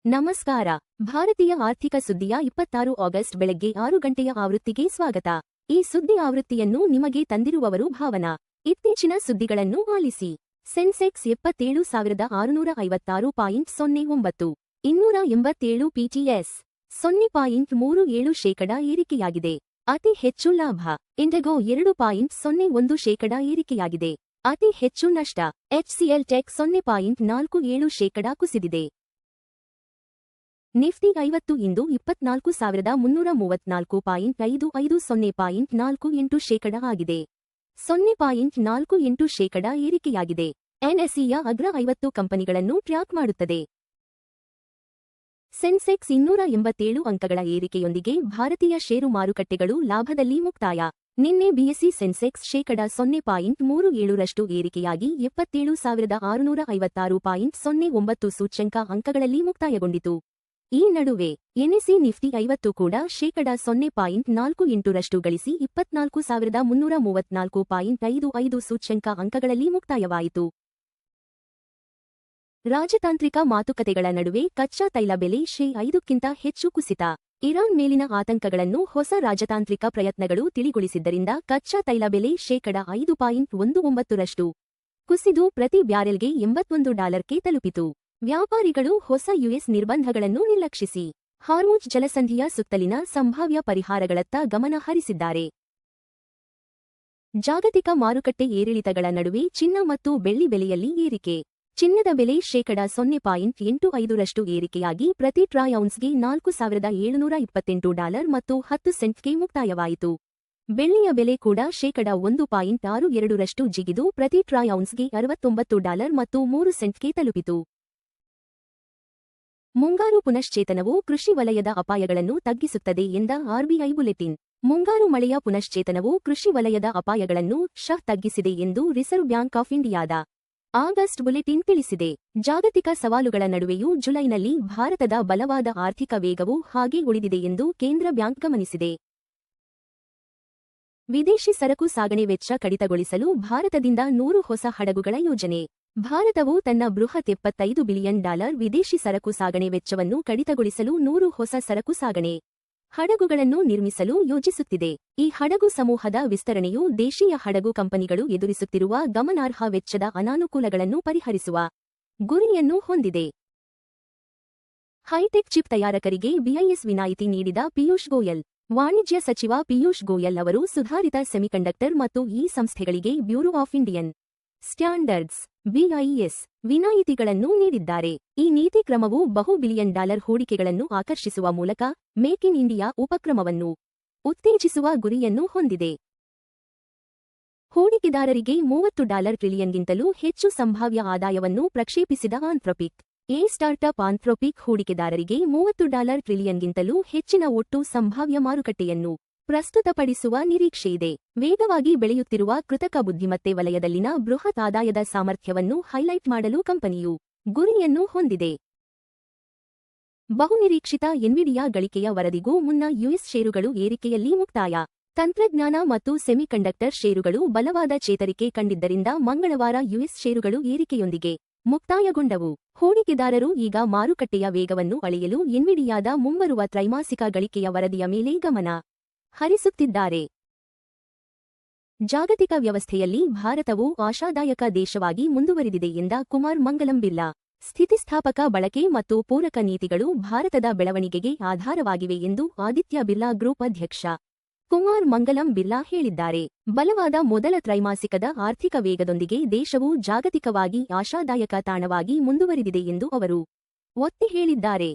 ನಮಸ್ಕಾರ. ಭಾರತೀಯ ಆರ್ಥಿಕ ಸುದ್ದಿಯ 26 ಆಗಸ್ಟ್ ಬೆಳಗ್ಗೆ 6 ಗಂಟೆಯ ಆವೃತ್ತಿಗೆ ಸ್ವಾಗತ. ಈ ಸುದ್ದಿ ಆವೃತ್ತಿಯನ್ನು ನಿಮಗೆ ತಂದಿರುವವರು ಭಾವನಾ. ಇತ್ತೀಚಿನ ಸುದ್ದಿಗಳನ್ನು ಆಲಿಸಿ. ಸೆನ್ಸೆಕ್ಸ್ 77,656.09, 287 ಪಿಟಿಎಸ್, 0.37% ಏರಿಕೆಯಾಗಿದೆ. ಅತಿ ಹೆಚ್ಚು ಲಾಭ. ಇಂಡೆಗೋ 2.01% ಏರಿಕೆಯಾಗಿದೆ. ಅತಿ ಹೆಚ್ಚು ನಷ್ಟ. ಎಚ್ಸಿಎಲ್ ಟೆಕ್ 0.47% ಕುಸಿದಿದೆ. ನಿಫ್ಟಿ 50 ಇಂದು 24,334.55, 0.48% ಆಗಿದೆ. 0.48% ಏರಿಕೆಯಾಗಿದೆ. ಎನ್ಎಸ್ಇಯ ಅಗ್ರ 50 ಕಂಪನಿಗಳನ್ನು ಟ್ರ್ಯಾಕ್ ಮಾಡುತ್ತದೆ. ಸೆನ್ಸೆಕ್ಸ್ 287 ಅಂಕಗಳ ಏರಿಕೆಯೊಂದಿಗೆ ಭಾರತೀಯ ಷೇರು ಮಾರುಕಟ್ಟೆಗಳು ಲಾಭದಲ್ಲಿ ಮುಕ್ತಾಯ. ನಿನ್ನೆ ಬಿಎಸ್ಇ ಸೆನ್ಸೆಕ್ಸ್ ,37% ಏರಿಕೆಯಾಗಿ 77,656.09 ಸೂಚ್ಯಂಕ ಅಂಕಗಳಲ್ಲಿ ಮುಕ್ತಾಯಗೊಂಡಿತು. ಈ ನಡುವೆ ಎನ್ಎಸ್ಇ ನಿಫ್ಟಿ 50 ಕೂಡ ,0.48% ಗಳಿಸಿ 24,334.55 ಸೂಚ್ಯಂಕ ಅಂಕಗಳಲ್ಲಿ ಮುಕ್ತಾಯವಾಯಿತು. ರಾಜತಾಂತ್ರಿಕ ಮಾತುಕತೆಗಳ ನಡುವೆ ಕಚ್ಚಾ ತೈಲ ಬೆಲೆ ಶೇ.5ಕ್ಕಿಂತ ಹೆಚ್ಚು ಕುಸಿತ. ಇರಾನ್ ಮೇಲಿನ ಆತಂಕಗಳನ್ನು ಹೊಸ ರಾಜತಾಂತ್ರಿಕ ಪ್ರಯತ್ನಗಳು ತಿಳಿಗೊಳಿಸಿದ್ದರಿಂದ ಕಚ್ಚಾ ತೈಲ ಬೆಲೆ ಶೇ.5.19% ಕುಸಿದು ಪ್ರತಿ ಬ್ಯಾರೆಲ್ಗೆ $81ಕ್ಕೆ ತಲುಪಿತು. ವ್ಯಾಪಾರಿಗಳು ಹೊಸ ಯುಎಸ್ ನಿರ್ಬಂಧಗಳನ್ನು ನಿರ್ಲಕ್ಷಿಸಿ ಹಾರ್ಮುಜ್ ಜಲಸಂಧಿಯ ಸುತ್ತಲಿನ ಸಂಭಾವ್ಯ ಪರಿಹಾರಗಳತ್ತ ಗಮನ ಹರಿಸಿದ್ದಾರೆ. ಜಾಗತಿಕ ಮಾರುಕಟ್ಟೆ ಏರಿಳಿತಗಳ ನಡುವೆ ಚಿನ್ನ ಮತ್ತು ಬೆಳ್ಳಿ ಬೆಲೆಯಲ್ಲಿ ಏರಿಕೆ. ಚಿನ್ನದ ಬೆಲೆ ಶೇ.0.85% ಏರಿಕೆಯಾಗಿ ಪ್ರತಿ ಟ್ರಾಯ್ ಔನ್ಸ್ಗೆ $4,728 ಮತ್ತು 10 ಸೆಂಟ್ಗೆ ಮುಕ್ತಾಯವಾಯಿತು. ಬೆಳ್ಳಿಯ ಬೆಲೆ ಕೂಡ ಶೇ.1.62% ಜಿಗಿದು ಪ್ರತಿ ಟ್ರಾಯ್ ಔನ್ಸ್ಗೆ $69 ಮತ್ತು 3 ಸೆಂಟ್ಗೆ ತಲುಪಿತು. ಮುಂಗಾರು ಪುನಶ್ಚೇತನವು ಕೃಷಿ ವಲಯದ ಅಪಾಯಗಳನ್ನು ತಗ್ಗಿಸುತ್ತದೆ ಎಂದ ಆರ್ಬಿಐ ಬುಲೆಟಿನ್. ಮುಂಗಾರು ಮಳೆಯ ಪುನಶ್ಚೇತನವು ಕೃಷಿ ವಲಯದ ಅಪಾಯಗಳನ್ನು ತಗ್ಗಿಸಿದೆ ಎಂದು ರಿಸರ್ವ್ ಬ್ಯಾಂಕ್ ಆಫ್ ಇಂಡಿಯಾದ ಆಗಸ್ಟ್ ಬುಲೆಟಿನ್ ತಿಳಿಸಿದೆ. ಜಾಗತಿಕ ಸವಾಲುಗಳ ನಡುವೆಯೂ ಜುಲೈನಲ್ಲಿ ಭಾರತದ ಬಲವಾದ ಆರ್ಥಿಕ ವೇಗವು ಹಾಗೇ ಉಳಿದಿದೆ ಎಂದು ಕೇಂದ್ರ ಬ್ಯಾಂಕ್ ಗಮನಿಸಿದೆ. ವಿದೇಶಿ ಸರಕು ಸಾಗಣೆ ವೆಚ್ಚ ಕಡಿತಗೊಳಿಸಲು ಭಾರತದಿಂದ 100 ಹೊಸ ಹಡಗುಗಳ ಯೋಜನೆ. ಭಾರತವು ತನ್ನ ಬೃಹತ್ $75 ಬಿಲಿಯನ್ ವಿದೇಶಿ ಸರಕು ಸಾಗಣೆ ವೆಚ್ಚವನ್ನು ಕಡಿತಗೊಳಿಸಲು 100 ಹೊಸ ಸರಕು ಸಾಗಣೆ ಹಡಗುಗಳನ್ನು ನಿರ್ಮಿಸಲು ಯೋಜಿಸುತ್ತಿದೆ. ಈ ಹಡಗು ಸಮೂಹದ ವಿಸ್ತರಣೆಯು ದೇಶೀಯ ಹಡಗು ಕಂಪನಿಗಳು ಎದುರಿಸುತ್ತಿರುವ ಗಮನಾರ್ಹ ವೆಚ್ಚದ ಅನಾನುಕೂಲಗಳನ್ನು ಪರಿಹರಿಸುವ ಗುರಿಯನ್ನು ಹೊಂದಿದೆ. ಹೈಟೆಕ್ ಚಿಪ್ ತಯಾರಕರಿಗೆ ಬಿಐಎಸ್ ವಿನಾಯಿತಿ ನೀಡಿದ ಪಿಯೂಷ್ ಗೋಯಲ್. ವಾಣಿಜ್ಯ ಸಚಿವ ಪಿಯೂಷ್ ಗೋಯಲ್ ಅವರು ಸುಧಾರಿತ ಸೆಮಿಕಂಡಕ್ಟರ್ ಮತ್ತು ಈ ಸಂಸ್ಥೆಗಳಿಗೆ bureau of Indian standards BIS ವಿನಾಯಿತಿಗಳನ್ನು ನೀಡಿದ್ದಾರೆ. ಈ ನೀತಿ ಕ್ರಮವು ಬಹು ಬಿಲಿಯನ್ ಡಾಲರ್ ಹೂಡಿಕೆಗಳನ್ನು ಆಕರ್ಷಿಸುವ ಮೂಲಕ ಮೇಕ್ ಇನ್ ಇಂಡಿಯಾ ಉಪಕ್ರಮವನ್ನು ಉತ್ತೇಜಿಸುವ ಗುರಿಯನ್ನು ಹೊಂದಿದೆ. ಹೂಡಿಕೆದಾರರಿಗೆ $30 ಟ್ರಿಲಿಯನ್ಗಿಂತಲೂ ಹೆಚ್ಚು ಸಂಭಾವ್ಯ ಆದಾಯವನ್ನು ಪ್ರಕ್ಷೇಪಿಸಿದ ಆಂಥ್ರೊಪಿಕ್ ಸ್ಟಾರ್ಟ್ಅಪ್ ಆಂಥ್ರೊಪಿಕ್ ಹೂಡಿಕೆದಾರರಿಗೆ $30 ಟ್ರಿಲಿಯನ್ಗಿಂತಲೂ ಹೆಚ್ಚಿನ ಒಟ್ಟು ಸಂಭಾವ್ಯ ಮಾರುಕಟ್ಟೆಯನ್ನು ಪ್ರಸ್ತುತಪಡಿಸುವ ನಿರೀಕ್ಷೆಯಿದೆ. ವೇಗವಾಗಿ ಬೆಳೆಯುತ್ತಿರುವ ಕೃತಕ ಬುದ್ಧಿಮತ್ತೆ ವಲಯದಲ್ಲಿನ ಬೃಹತ್ ಆದಾಯದ ಸಾಮರ್ಥ್ಯವನ್ನು ಹೈಲೈಟ್ ಮಾಡಲು ಕಂಪನಿಯು ಗುರಿಯನ್ನು ಹೊಂದಿದೆ. ಬಹುನಿರೀಕ್ಷಿತ ಎನ್ವಿಡಿಯಾ ಗಳಿಕೆಯ ವರದಿಗೂ ಮುನ್ನ ಯುಎಸ್ ಷೇರುಗಳು ಏರಿಕೆಯಲ್ಲಿ ಮುಕ್ತಾಯ. ತಂತ್ರಜ್ಞಾನ ಮತ್ತು ಸೆಮಿಕಂಡಕ್ಟರ್ ಷೇರುಗಳು ಬಲವಾದ ಚೇತರಿಕೆ ಕಂಡಿದ್ದರಿಂದ ಮಂಗಳವಾರ ಯುಎಸ್ ಷೇರುಗಳು ಏರಿಕೆಯೊಂದಿಗೆ ಮುಕ್ತಾಯಗೊಂಡವು. ಹೂಡಿಕೆದಾರರು ಈಗ ಮಾರುಕಟ್ಟೆಯ ವೇಗವನ್ನು ಅಳೆಯಲು ಎನ್ವಿಡಿಯಾದ ಮುಂಬರುವ ತ್ರೈಮಾಸಿಕ ಗಳಿಕೆಯ ವರದಿಯ ಮೇಲೆ ಗಮನ ಹರಿಸುತ್ತಿದ್ದಾರೆ. ಜಾಗತಿಕ ವ್ಯವಸ್ಥೆಯಲ್ಲಿ ಭಾರತವು ಆಶಾದಾಯಕ ದೇಶವಾಗಿ ಮುಂದುವರಿದಿದೆ ಎಂದ ಕುಮಾರ್ ಮಂಗಲಂ ಬಿರ್ಲಾ. ಸ್ಥಿತಿಸ್ಥಾಪಕ ಬಳಕೆ ಮತ್ತು ಪೂರಕ ನೀತಿಗಳು ಭಾರತದ ಬೆಳವಣಿಗೆಗೆ ಆಧಾರವಾಗಿವೆ ಎಂದು ಆದಿತ್ಯ ಬಿರ್ಲಾ ಗ್ರೂಪ್ ಅಧ್ಯಕ್ಷ ಕುಮಾರ್ ಮಂಗಲಂ ಬಿರ್ಲಾ ಹೇಳಿದ್ದಾರೆ. ಬಲವಾದ ಮೊದಲ ತ್ರೈಮಾಸಿಕದ ಆರ್ಥಿಕ ವೇಗದೊಂದಿಗೆ ದೇಶವು ಜಾಗತಿಕವಾಗಿ ಆಶಾದಾಯಕ ತಾಣವಾಗಿ ಮುಂದುವರಿದಿದೆ ಎಂದು ಅವರು ಒತ್ತಿ ಹೇಳಿದ್ದಾರೆ.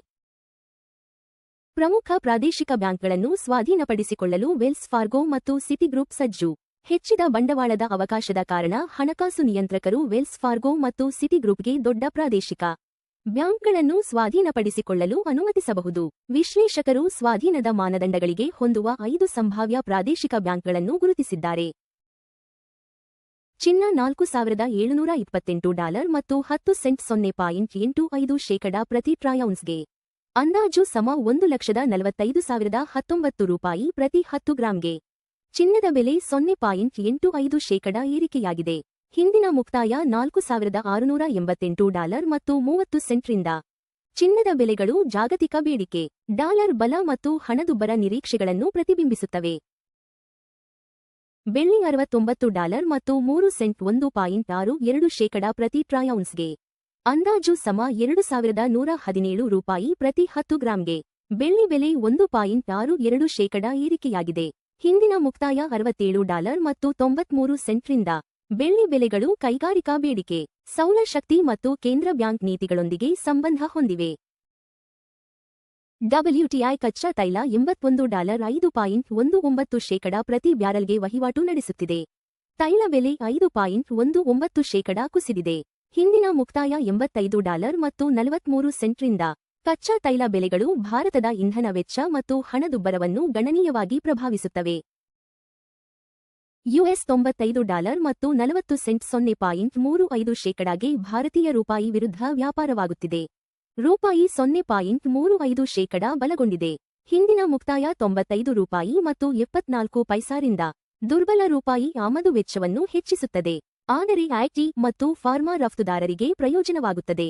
ಪ್ರಮುಖ ಪ್ರಾದೇಶಿಕ ಬ್ಯಾಂಕ್ಗಳನ್ನು ಸ್ವಾಧೀನಪಡಿಸಿಕೊಳ್ಳಲು ವೆಲ್ಸ್ ಫಾರ್ಗೋ ಮತ್ತು ಸಿಟಿಗ್ರೂಪ್ ಸಜ್ಜು. ಹೆಚ್ಚಿದ ಬಂಡವಾಳದ ಅವಕಾಶದ ಕಾರಣ ಹಣಕಾಸು ನಿಯಂತ್ರಕರು ವೆಲ್ಸ್ ಫಾರ್ಗೋ ಮತ್ತು ಸಿಟಿಗ್ರೂಪ್ಗೆ ದೊಡ್ಡ ಪ್ರಾದೇಶಿಕ ಬ್ಯಾಂಕ್ಗಳನ್ನು ಸ್ವಾಧೀನಪಡಿಸಿಕೊಳ್ಳಲು ಅನುಮತಿಸಬಹುದು. ವಿಶ್ಲೇಷಕರು ಸ್ವಾಧೀನದ ಮಾನದಂಡಗಳಿಗೆ ಹೊಂದುವ 5 ಸಂಭಾವ್ಯ ಪ್ರಾದೇಶಿಕ ಬ್ಯಾಂಕ್ಗಳನ್ನು ಗುರುತಿಸಿದ್ದಾರೆ. ಚಿನ್ನ $4,728 ಮತ್ತು 10 ಸೆಂಟ್ (0.85% ಪ್ರತಿ ಟ್ರಾಯ್ ಔನ್ಸ್ಗೆ. ಅಂದಾಜು ಸಮ $1,45,019 ಪ್ರತಿ 10 ಗ್ರಾಂಗೆ. ಚಿನ್ನದ ಬೆಲೆ 0.85% ಏರಿಕೆಯಾಗಿದೆ. ಹಿಂದಿನ ಮುಕ್ತಾಯ $4,688 ಮತ್ತು 30 ಸೆಂಟ್ರಿಂದ ಚಿನ್ನದ ಬೆಲೆಗಳು ಜಾಗತಿಕ ಬೇಡಿಕೆ, ಡಾಲರ್ ಬಲ ಮತ್ತು ಹಣದುಬ್ಬರ ನಿರೀಕ್ಷೆಗಳನ್ನು ಪ್ರತಿಬಿಂಬಿಸುತ್ತವೆ. ಬೆಳ್ಳಿ $69 ಮತ್ತು 3 ಸೆಂಟ್ 1.62% ಪ್ರತಿ ಟ್ರಾಯ್ ಔನ್ಸ್ಗೆ. ಅಂದಾಜು ಸಮ $2,117 ಪ್ರತಿ 10 ಗ್ರಾಂಗೆ. ಬೆಳ್ಳಿ ಬೆಲೆ 1.62% ಏರಿಕೆಯಾಗಿದೆ. ಹಿಂದಿನ ಮುಕ್ತಾಯ $67 ಮತ್ತು 93 ಸೆಂಟ್ರಿಂದ. ಬೆಳ್ಳಿ ಬೆಲೆಗಳು ಕೈಗಾರಿಕಾ ಬೇಡಿಕೆ, ಸೌರಶಕ್ತಿ ಮತ್ತು ಕೇಂದ್ರ ಬ್ಯಾಂಕ್ ನೀತಿಗಳೊಂದಿಗೆ ಸಂಬಂಧ ಹೊಂದಿವೆ. WTI ಕಚ್ಚಾ ತೈಲ $81.5.19% ಪ್ರತಿ ಬ್ಯಾರಲ್ಗೆ ವಹಿವಾಟು ನಡೆಸುತ್ತಿದೆ. ತೈಲ ಬೆಲೆ 5.19% ಕುಸಿದಿದೆ. ಹಿಂದಿನ ಮುಕ್ತಾಯ $85 ಮತ್ತು 43 ಸೆಂಟ್ರಿಂದ. ಕಚ್ಚಾ ತೈಲ ಬೆಲೆಗಳು ಭಾರತದ ಇಂಧನ ವೆಚ್ಚ ಮತ್ತು ಹಣದುಬ್ಬರವನ್ನು ಗಣನೀಯವಾಗಿ ಪ್ರಭಾವಿಸುತ್ತವೆ. US $95 ಮತ್ತು 40 ಸೆಂಟ್ 0.35%ಗೆ ಭಾರತೀಯ ರೂಪಾಯಿ ವಿರುದ್ಧ ವ್ಯಾಪಾರವಾಗುತ್ತಿದೆ. ರೂಪಾಯಿ 0.35% ಬಲಗೊಂಡಿದೆ. ಹಿಂದಿನ ಮುಕ್ತಾಯ $95 ಮತ್ತು 74 ಪೈಸಾರಿಂದ. ದುರ್ಬಲ ರೂಪಾಯಿ ಆಮದು ವೆಚ್ಚವನ್ನು ಹೆಚ್ಚಿಸುತ್ತದೆ, ಆದರೆ ಐಟಿ ಮತ್ತು ಫಾರ್ಮಾ ರಫ್ತುದಾರರಿಗೆ ಪ್ರಯೋಜನವಾಗುತ್ತದೆ.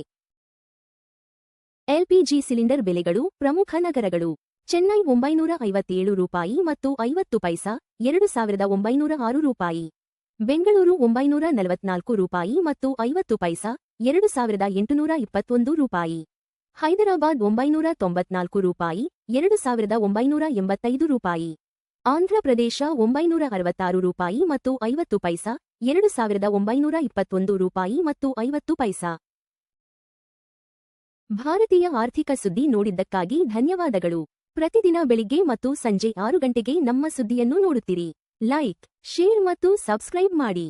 ಎಲ್ಪಿಜಿ ಸಿಲಿಂಡರ್ ಬೆಲೆಗಳು ಪ್ರಮುಖ ನಗರಗಳು. ಚೆನ್ನೈ $957 ಮತ್ತು 50 ಪೈಸಾ, $2,906. ಬೆಂಗಳೂರು $944 ಮತ್ತು 50 ಪೈಸಾ, $2,821. ಹೈದರಾಬಾದ್ $994, $2,985. ಆಂಧ್ರಪ್ರದೇಶ $966 ಮತ್ತು 50 ಪೈಸಾ, $2,921 ಮತ್ತು 50 ಪೈಸಾ. ಭಾರತೀಯ ಆರ್ಥಿಕ ಸುದ್ದಿ ನೋಡಿದ್ದಕ್ಕಾಗಿ ಧನ್ಯವಾದಗಳು. ಪ್ರತಿದಿನ ಬೆಳಿಗ್ಗೆ ಮತ್ತು ಸಂಜೆ 6 ಗಂಟೆಗೆ ನಮ್ಮ ಸುದ್ದಿಯನ್ನು ನೋಡುತ್ತೀರಿ. ಲೈಕ್, ಶೇರ್ ಮತ್ತು ಸಬ್ಸ್ಕ್ರೈಬ್ ಮಾಡಿ.